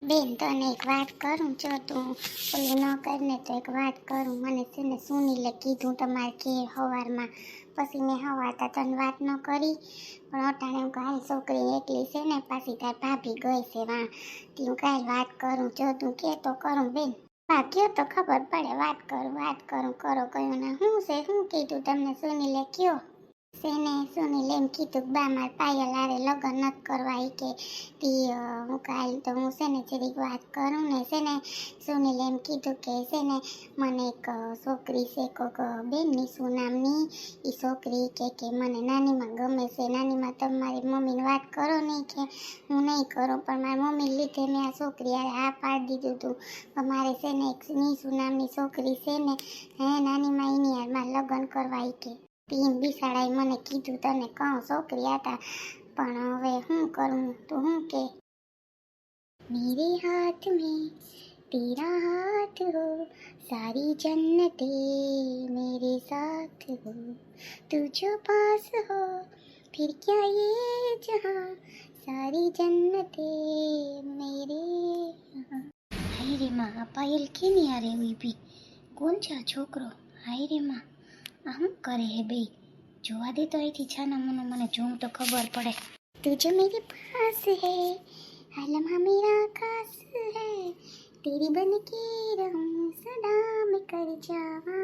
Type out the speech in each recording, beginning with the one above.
બેન તને એક વાત કરું, જો તું ઓલું ન કરને તો એક વાત કરું. મને છે ને સુનીલે કીધું તમારે ઘેર હવારમાં, પછી મેં હવારતા તને વાત ન કરી, પણ અટાણે હું કાલ છોકરી એકલી છે ને પાછી તાર ભાભી ગઈ છે વાં, તે હું કાલ વાત કરું. જો તું કે તો કરું બેન. હા કયો તો ખબર પડે. વાત કરું કરો કયું ના. શું છે, શું કીધું તમને સુનીલે, કયો સેને? સુનીલે એમ કીધું બા માર પાયલ હારે લગ્ન નથી કરવા, ઈ કે તી હું કાલ તો હું છે ને જરીક વાત કરું ને છે ને સુનીલે એમ કીધું કે છે ને મને એક છોકરી છે કોક બેનની શું નામની, એ છોકરી કે મને નાનીમાં ગમે છે, નાનીમાં તમારી મમ્મીને વાત કરો નહીં, કે હું નહીં કરું, પણ મારી મમ્મી લીધે મેં આ છોકરી હા પાડી દીધું હતું, પણ મારે છે ને એક નીસુ નામની છોકરી છે ને હે નાનીમાં એની યાર મારે લગ્ન કરવા, ઈ કે ટીમ બિસાડાએ મને કીધું તને કહું છોકરી હતા, પણ હવે શું કરું તું શું કે? मेरे हाथ में तेरा हाथ हो, सारी जन्नते मेरे साथ हो, तू जो पास हो फिर क्या ये जहां, सारी जन्नते मेरे यहाँ. हाय रे माँ, આ પાયલ કેની હારે ઊભી? કોણ છે આ છોકરો? હાય રે માँ, આ શું કરે હે બે? જોવા દે તો અહીંથી છાના મને જોઉં તો ખબર પડે. તું જો मेरे पास है, हर लम्हा मेरा खास है, तेरी बन के रहूं सदा मैं कर जावा.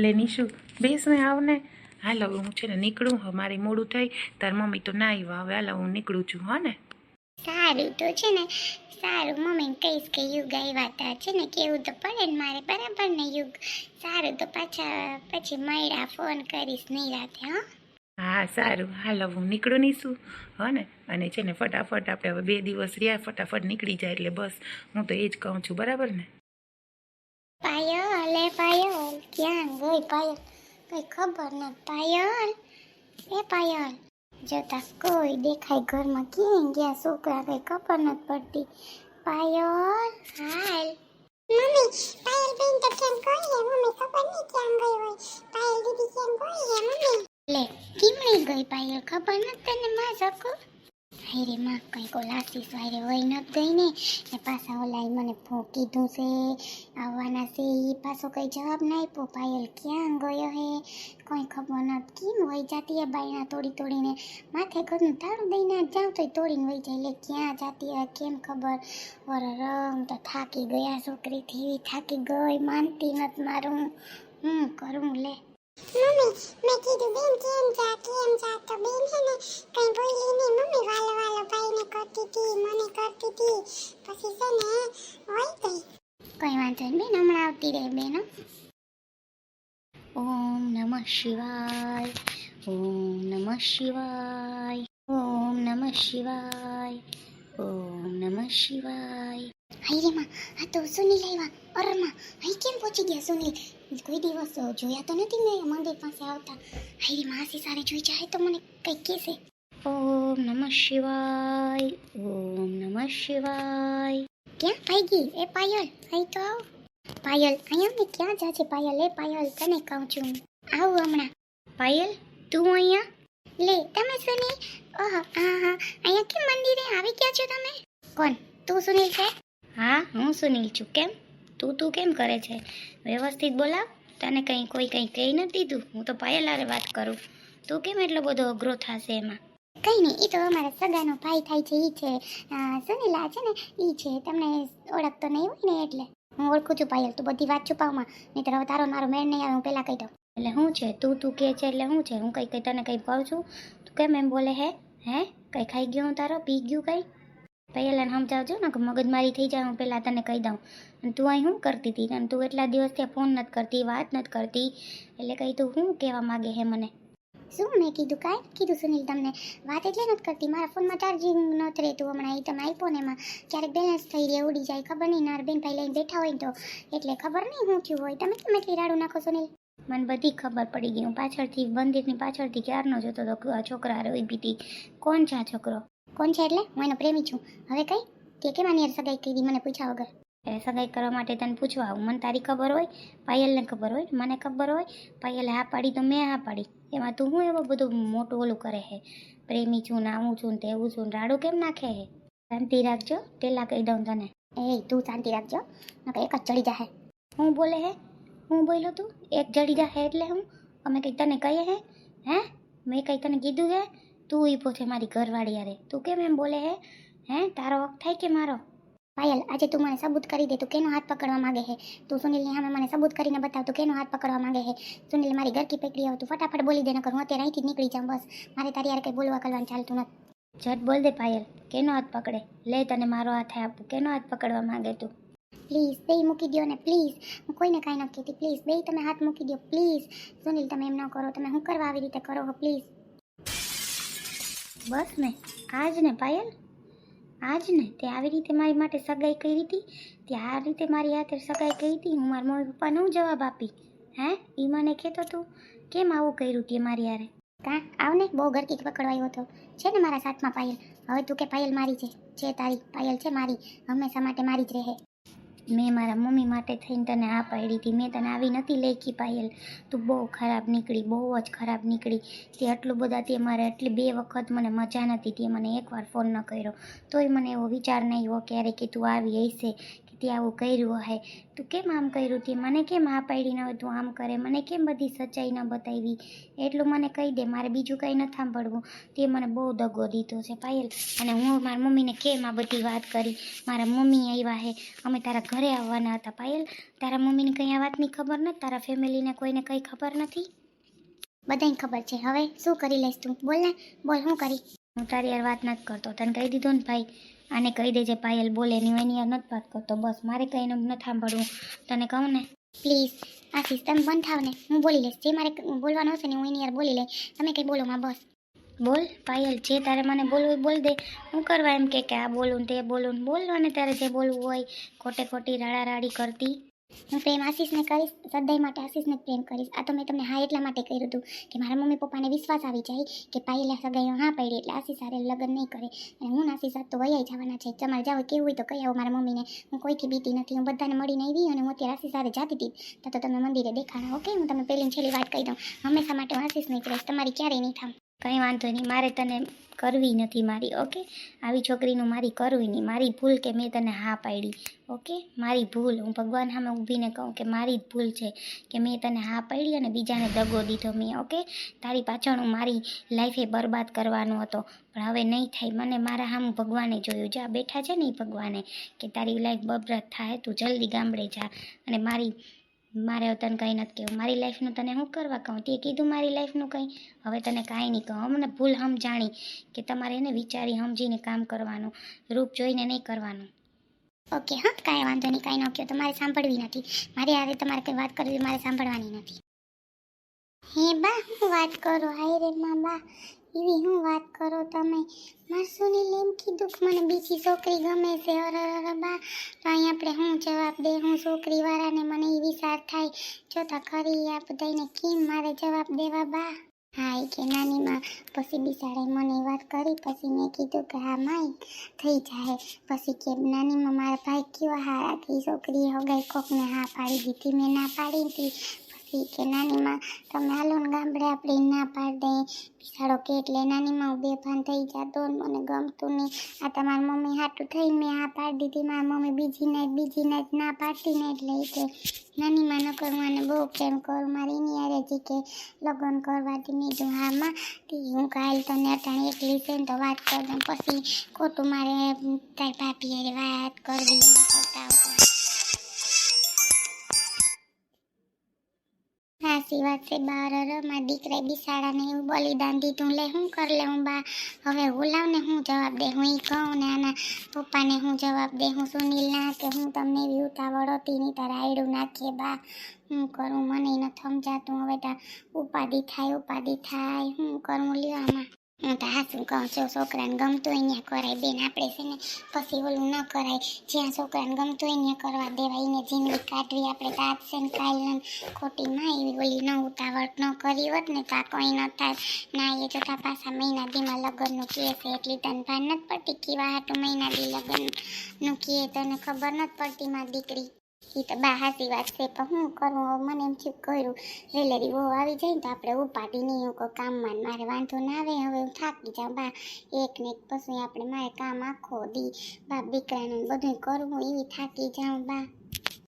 લે નિશુ બેસ ને, આવ ને. હાલો હું છે ને નીકળું, હવે મારી મોડું થઈ, તાર મમ્મી તો ના આવ્યા, હવે હાલો હું નીકળું છું. હા ને સારું તો છે ને, સારું મમ્મીને કહીશ કે યુગ આવ્યા તા, છે ને કેવું તો પડે ને મારે, બરાબર ને યુગ? સારું તો પાછા પછી મળ્યા ફોન કરીશ નહીં રાતે. હા હા સારું, હાલો હું નીકળું નીશું. હા ને, અને છે ને ફટાફટ આપણે હવે 2 દિવસ રહ્યા, ફટાફટ નીકળી જાય એટલે બસ, હું તો એ જ કહું છું, બરાબર ને? પાયલ, એ પાયલ ક્યાં ગઈ પાયલ? કઈ ખબર ન. પાયલ, એ પાયલ જોતા કોઈ દેખાય ઘરમાં, ક્યાં ગયા છોકરા કઈ ખબર નથી પડતી. પાયલ હાલ. મમ્મી પાયલ બેન તો કેમ ગઈ હે? મમ્મી ખબર નહીં ક્યાં ગઈ હોય. પાયલ દીદી કેમ ગઈ હે મમ્મી? લે કેમણી ગઈ પાયલ ખબર નથી તને? માં સકો હાય રે માં, કઈ કોલાસીસ વાયરે વઈ નથી ગઈ ને પાછા ઓલાઈ મને કીધું છે આવવાના છે, એ પાછો કઈ જવાબ ના આપ્યો. પાયલ ક્યાં ગયો હે કઈ ખબર નથી. કેમ વહી જાતી હે બાયણા તોડીને? માથે ઘરનું તાળું દઈને જાઉં તોય તોડીને વહી જાય. લે ક્યાં જાતી હે કેમ ખબર? રંગ તો થાકી ગયા છોકરીથી, થાકી ગઈ, માનતી નથી મારું. હું કરું લે? મમ્મી મેં કીધું બેન કેમ જા તો બેન હે ને કઈ બોલી નહીં. મમ્મી વાલો ભાઈને કરતી હતી, મને કરતી હતી, પછી છે ને હોય ગઈ. કઈ વાંધો નહીં બેન, હમણાં આવતી રહે બેન. ઓમ નમઃ શિવાય, ઓમ નમઃ શિવાય, ઓમ નમઃ શિવાય, ઓમ નમઃ શિવાય. હાય રે માં, આ તો સુનીલ આવ્યા. અરે માં, અહીં કેમ પહોંચી ગયા સુનીલ? કોઈ દિવસ જોયા તો નથી મેં મંદિર પાસે આવતા. હાય રે માં, આસી સારે જોઈ જાય તો મને કઈ કહેશે. ઓમ નમઃ શિવાય, ઓમ નમઃ શિવાય. ક્યાં ભાગી? એ પાયલ અહીં તો આવ. પાયલ અહીંયા ને ક્યાં જા છે પાયલ? એ પાયલ તને કહું છું આવું હમણાં. પાયલ તું અહીંયા? લે તમે સુનીલ? ઓહ હા હા, અહીંયા કેમ મંદિરે આવી ગયા છો તમે? કોણ તું સુનીલ છે? હા હું સુનીલ છું. કેમ તું કેમ કરે છે? વ્યવસ્થિત બોલાવ. તને કોઈ કંઈ કહી નથી દીધું? હું તો પાયલ હારે વાત કરું, તું કેમ એટલો બધો અઘરો થશે એમાં? કઈ નહીં, એ તો અમારા સગાનો ભાઈ થાય છે, એ છે સુનીલ. આ છે ને એ છે, તમને ઓળખતો નહીં હોય ને એટલે. હું ઓળખું છું પાયલ, તું બધી વાત છુપાવમાં, નહીં તો તારો મારો મેળ નહીં આવે, હું પહેલાં કહી દઉં. એટલે શું છે તું કે છે એટલે શું છે? હું કઈ તને કંઈ કહું છું, તું કેમ એમ બોલે હે? કંઈ ખાઈ ગયો હું તારો? પી ગયું કંઈ? પહેલાં સમજાવજો ને કે મગજમારી થઈ જાય, હું પહેલાં તને કહી દઉં. અને તું અહીં શું કરતી હતી? અને તું એટલા દિવસથી ફોન નથી કરતી, વાત નથી કરતી, એટલે કંઈ તું શું કહેવા માગે હે મને? શું મેં કીધું? કાંઈ કીધું સુનીલ તમને? વાત એટલે નથી કરતી, મારા ફોનમાં ચાર્જિંગ નથી રહેતું હમણાં. એ તમે આપ્યો ને એમાં ક્યારેક બેલેન્સ થઈ રહે, ઉડી જાય, ખબર નહીં. નાર બેન ભાઈ લઈને બેઠા હોય તો એટલે ખબર નહીં શું થયું હોય. તમે કેમ એટલી રાડું નાખો સુનીલ? મને બધી ખબર પડી ગઈ. હું પાછળથી મંદિરની પાછળથી ક્યારનો જોતો હતો આ છોકરા હારે ઊભી હતી. કોણ છે આ છોકરો? કોણ છે એટલે? હું એનો પ્રેમી છું. હવે કઈ તે કેમ આની હારે સગાઈ કરી મને પૂછ્યા વગર? એ સગાઈ કરવા માટે તને પૂછવા આવું? મને તારી ખબર હોય, પાયલને ખબર હોય, મને ખબર હોય. પાયલે હા પાડી તો મેં હા પાડી, એમાં તું શું એવું બધું મોટું ઓલું કરે હે? પ્રેમી છું ને આવું છું ને તેવું છું ને રાડું કેમ નાખે હે? શાંતિ રાખજો, પેલા કહી દઉં તને. એ તું શાંતિ રાખજો, નકર એક જ ચડી જાહે. હું બોલે હે? હું બોલ્યો તું? એક જડી જાહે એટલે હું? અમે કંઈ તને કહીએ હે? હે? મેં કંઈ તને કીધું હે? તું ઈપો છે મારી ઘરવાળી યારે, તું કેમ એમ બોલે હે? હે, તારો હક થાય કે મારો? પાયલ, આજે તું મને સબૂત કરી દે, તું કેનો હાથ પકડવા માંગે હે? તું સુનિલની સામે મને સબૂત કરીને બતાવ, તું કેનો હાથ પકડવા માંગે હે? સુનિલ મારી ઘરકી પકડી આવ, તું ફટાફટ બોલી દે, નકર હું અત્યારે અહીંથી જ નીકળી જાઉં. બસ મારે તારી યાર કંઈ બોલવા કરવાનું ચાલતું નથી. ઝટ બોલ દે પાયલ, કેનો હાથ પકડે? લે તને મારો હાથ આપું, કેનો હાથ પકડવા માંગે તું? પ્લીઝ બે મૂકી દો ને, પ્લીઝ. હું કોઈને કાંઈ નથી કહેતી, પ્લીઝ બે તમે હાથ મૂકી દો, પ્લીઝ. સુનિલ તમે એમ ન કરો, તમે શું કરવા આવી રીતે કરો હો, પ્લીઝ. બસ ને, આજ ને પાયલ, આજ ને તે આવી રીતે મારી માટે સગાઈ કરી હતી, તે આ રીતે મારી હાથે સગાઈ કરી હતી, હું મારા મમ્મી પપ્પાને હું જવાબ આપી? હે, એ મને કહેતો તું કેમ આવું કર્યું તે મારી યારે? કાં આવ ને, બહુ ઘરકી પકડવા આવ્યો હતો છે ને મારા સાથમાં પાયલ. હવે તું કે પાયલ મારી છે તારી, પાયલ છે મારી, હંમેશા માટે મારી જ રહે. મેં મારા મમ્મી માટે થઈને તને આ પાડી હતી, મેં તને આવી નથી લેખી પાયલ. તું બહુ ખરાબ નીકળી, બહુ જ ખરાબ નીકળી. તે આટલું બધા તે મારે એટલી 2 વખત મને મજા નથી, તે મને એકવાર ફોન ન કર્યો, તોય મને એવો વિચાર નહીં આવ્યો ક્યારે કે તું આવી હશે, કે તે આવું કર્યું હશે. તું કેમ આમ કર્યું? તે મને કેમ આ પાડી ન હોય? તું આમ કરે, મને કેમ બધી સચ્ચાઈ ન બતાવી? એટલું મને કહી દે, મારે બીજું કંઈ નથી સાંભળવું. તે મને બહુ દગો દીધો છે પાયલ, અને હું મારા મમ્મીને કેમ આ બધી વાત કરી? મારા મમ્મી આવ્યા હે, અમે તારા ઘરે આવવાના હતા પાયલ. તારા મમ્મીને કંઈ આ વાતની ખબર નથી? તારા ફેમિલીને કોઈને કંઈ ખબર નથી? બધાને ખબર છે. હવે શું કરી લઈશ તું? બોલ ને, બોલ શું કરી? હું તારી યાર વાત નથી કરતો, તને કહી દીધું ને ભાઈ, આને કહી દેજે પાયલ બોલે નહીં, એની યાર નથી વાત કરતો. બસ મારે કંઈ નથી સાંભળવું, તને કહું ને. પ્લીઝ આશીષ તમે બંધ થાવ ને, હું બોલી લઈશ. જે મારે બોલવાનું હશે ને હું એની યાર બોલી લઈશ, તમે કંઈ બોલો માં. બસ બોલ પાયલ, જે તારે મને બોલવું બોલ દે. હું કરવા એમ કે આ બોલું તે બોલું? બોલવાને તારે જે બોલવું હોય, ખોટે ખોટી રાડારાડી કરતી. હું પ્રેમ આશીષને કરીશ, સદાય માટે આશીષને પ્રેમ કરીશ. આ તો મેં તમને હા એટલા માટે કર્યું હતું કે મારા મમ્મી પપ્પાને વિશ્વાસ આવી જાય કે પાયલે સગાઈઓ હા પાડી એટલે આશીષ હારે લગ્ન નહીં કરે, અને હું આશીષ તો વૈયા જવાના છે. તમારે જાવ કેવું હોય તો કહી આવો મારા મમ્મીને, હું કોઈથી બીતી નથી. હું બધાને મળીને આવી, અને હું અત્યારે આશીષ હારે જાતી હતી તો તમે મંદિરે દેખાણા. ઓકે, હું તમને પહેલી છેલ્લી વાત કહી દઉં, હંમેશા માટે હું આશીષ નહીં રહીશ, તમારી ક્યારેય નહીં થાવ. કંઈ વાંધો નહીં, મારે તને કરવી નથી મારી. ઓકે, આવી છોકરીનું મારી કરવી નહીં. મારી ભૂલ કે મેં તને હા પાડી. ઓકે, મારી ભૂલ. હું ભગવાન સામે ઊભીને કહું કે મારી જ ભૂલ છે કે મેં તને હા પાડી અને બીજાને દગો દીધો મેં. ઓકે, તારી પાછળ હું મારી લાઈફે બરબાદ કરવાનો હતો, પણ હવે નહીં થાય. મને મારા સામે ભગવાને જોયું, જ્યાં બેઠા છે ને એ ભગવાને, કે તારી લાઈફ બરબાદ થાય, તું જલ્દી ગામડે જા. અને મારે તને કંઈ નથી કહેવું. મારી લાઈફનું તને હું કરવા કહું? તે કીધું મારી લાઈફનું કંઈ, હવે તને કાંઈ નહીં કહું. અમને ભૂલ સમજાણી કે તમારે એને વિચારી સમજીને કામ કરવાનું, રૂપ જોઈને નહીં કરવાનું. ઓકે હા, કાંઈ વાંધો નહીં, કાંઈ ન કહો. તમારે સાંભળવી નથી મારે, યારે તમારે કંઈ વાત કરવી મારે સાંભળવાની નથી. હે બા, હું વાત કરો? હાય રે માં બા, એવી હું વાત કરો તમે? માસુની એમ કીધું કે મને બીજી છોકરી ગમે છે. અરે બા, તો અહીં આપણે શું જવાબ દે? હું છોકરીવાળાને મને એ વિચાર થાય, જોતા ખરી આ બધાને કેમ મારે જવાબ દેવા બા? હા, એ કે નાની માં પછી બિચારે મને વાત કરી, પછી મેં કીધું કે હા માય થઈ જાય. પછી કે નાની માં મારા ભાઈ કેવા હારા કે છોકરી હગાઈ કોકને હા પાડી દીધી, મેં ના પાડી હતી. પછી કે નાની માં તમે હાલો ને ગામડે આપણે ના પાડી દઈ. બિચારો કે એટલે નાની માં હું બેભાન થઈ જતો, મને ગમતું નહીં. આ તમારી મમ્મી હાટું થઈને મેં હા પાડી દીધી. મારી મમ્મી બીજી નાઈટ ના પાડતી ને એટલે કે નાની માં ન કરું, અને બહુ પ્રેમ કરું મારી એની યારે જી કે લગ્ન કરવાથી મેં જો હા માં હું કાલ તને અટાણે એકલી છે ને તો વાત કર દઉં. પછી ખોટું મારે તારી ભાભી યારે વાત કરવી કરતા સાચી વાત છે. બાર મારા દીકરા બિસાડાને એવું બલિદાન દીધું, લે હું કર લે હું બા? હવે બોલાવને હું જવાબ દે? હું એ કહું ને આના પપ્પાને હું જવાબ દે? હું સુનિલ ના કે હું તમને એવી ઉતાવળ હતી નહીં તારા આયડું નાખીએ બા? હું કરું મને નથી સમજાતું. હવે તા ઉપાધિ થાય, હું કરું લ્યો આમાં? હું તો હાચું કહું છું, છોકરાને ગમતું હોય ત્યાં કરાય બેન. આપણે છે ને પછી ઓલું ન કરાય, જ્યાં છોકરાને ગમતું હોય ત્યાં કરવા દેવાય. એને જિંદગી કાઢવી આપણે તો આજ છે ને કાલ ખોટી માં એવી ઓલી ન ઉતાવળ ન કરી હોત ને તો આ કંઈ ન થાય. ના એ જોતા પાછા મહિના દીમાં લગ્નનું કહે છે, એટલી તને ભાન નથી પડતી કેવા હાટું મહિના દી લગ્નનું કહે? તને ખબર નથી પડતી મારી દીકરી? એ તો બા હાસી વાત છે, પણ હું કરું હવે મને એમ થયું કર્યું વેલેરી બહુ આવી જાય ને તો આપણે ઉપાડી નહીં કોઈ કામમાં મારે વાંધો ના આવે હવે હું થાકી જાઉં બા એક ને એક પછી આપણે મારે કામ આખો દી બાપ દીકરાને બધું કરવું એવી થાકી જાઉં બા.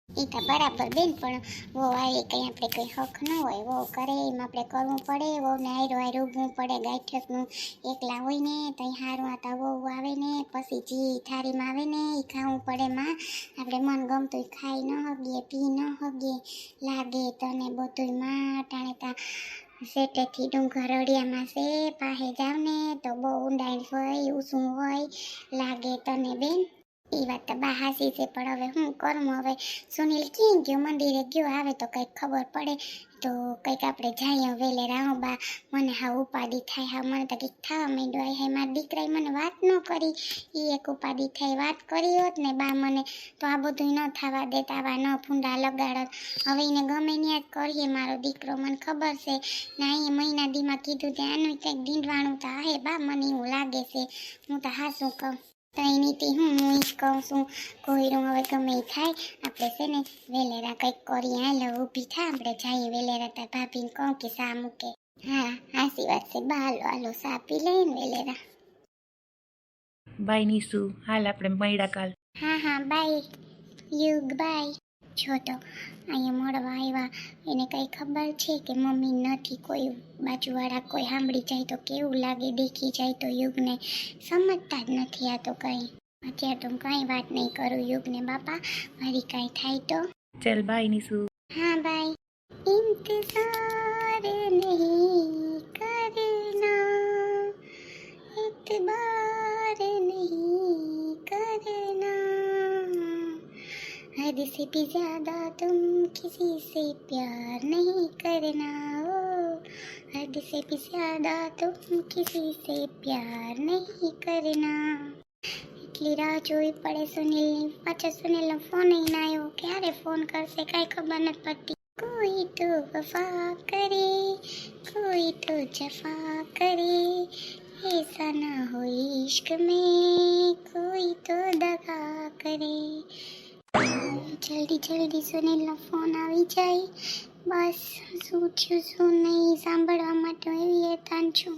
એ તો બરાબર બેન, પણ વો આવે કંઈ આપણે કંઈ હક ન હોય, વો કરે એમ આપણે કરવું પડે, વહુને હારો હારે ઊભવું પડે, ગાંઠિયાનું એકલા હોય ને તઈ હારું આતા વહુ આવે ને પછી જી થાળીમાં આવે ને એ ખાવું પડે માં, આપણે મન ગમતું ખાઈ ન હગીએ પી ન હગીએ લાગે તને બધું માં ટાણે તા સેટેથી ડુંગર અડિયામાં છે પાસે જાવ ને તો બહુ ઊંડાઈ હોય ઊંચું હોય લાગે તને બેન. એ વાત તો બા હાસી છે, પણ હવે હું કરું હવે સુનિલ ક્યાં ગયો મંદિરે ગયો આવે તો કંઈક ખબર પડે તો કંઈક આપણે જઈએ વેલે રાહો બા મને હા ઉપાડી થાય હા મને તો કંઈક થવા માંડ્યો હે મારા દીકરાએ મને વાત ન કરી એ એક ઉપાડી થઈ વાત કરી હોત ને બા મને તો આ બધું ન થવા દેતા આવા ન ફૂંડા લગાડત હવે એને ગમે ત્યાં જ કરીએ મારો દીકરો મને ખબર છે ને એ મહિના દીમાં કીધું ત્યાં આનું કંઈક ડીંડવાણું તો હે બા મને એવું લાગે છે હું તો હાસું કહું તઈ નીતિ હું જ કહું છું કોઈનું હવે ગમે એ થાય આપણે છે ને વેલેરા કંઈક કરીએ હાલો ઊભી થાય આપણે જઈએ વેલેરા તાર ભાભીને કહું કે સા મૂકે હા હાસી વાત છે બા હાલો હાલો સા પી લઈએ ને વેલેરા. બાય નીસુ, હાલ આપણે મળ્યા કાલ. હા હા બાય યુગ બાય. જો તો અહીંયા મળવા આવ્યા એને કંઈ ખબર છે કે મમ્મી નથી કોઈ બાજુવાળા કોઈ સાંભળી જાય તો કેવું લાગે દેખી જાય તો યુગને સમજતા જ નથી આ તો કંઈ અત્યારે તો હું કાંઈ વાત નહીં કરું યુગને બાપા મારી કાંઈ થાય તો. ચાલ બાય નીસુ. हाँ भाई इंतजार नहीं करना इतबार नहीं करना हद से भी ज्यादा तुम किसी से प्यार नहीं करना ओ हद से भी ज्यादा तुम किसी से प्यार नहीं करना. એટલી રાહ જોવી પડે સુનિલની પાછો સુનિલનો ફોન અહીં ના આવ્યો ક્યારે ફોન કરશે કાંઈ ખબર નથી પડતી. કોઈ તો વફા કરે કોઈ તો જફા કરે ऐसा ना हो इश्क में कोई तो दगा करे. જલ્દી જલ્દી સુનિલનો ફોન આવી જાય બસ શું થયું શું નહીં સાંભળવા માટે હું એવી હેતાન છું.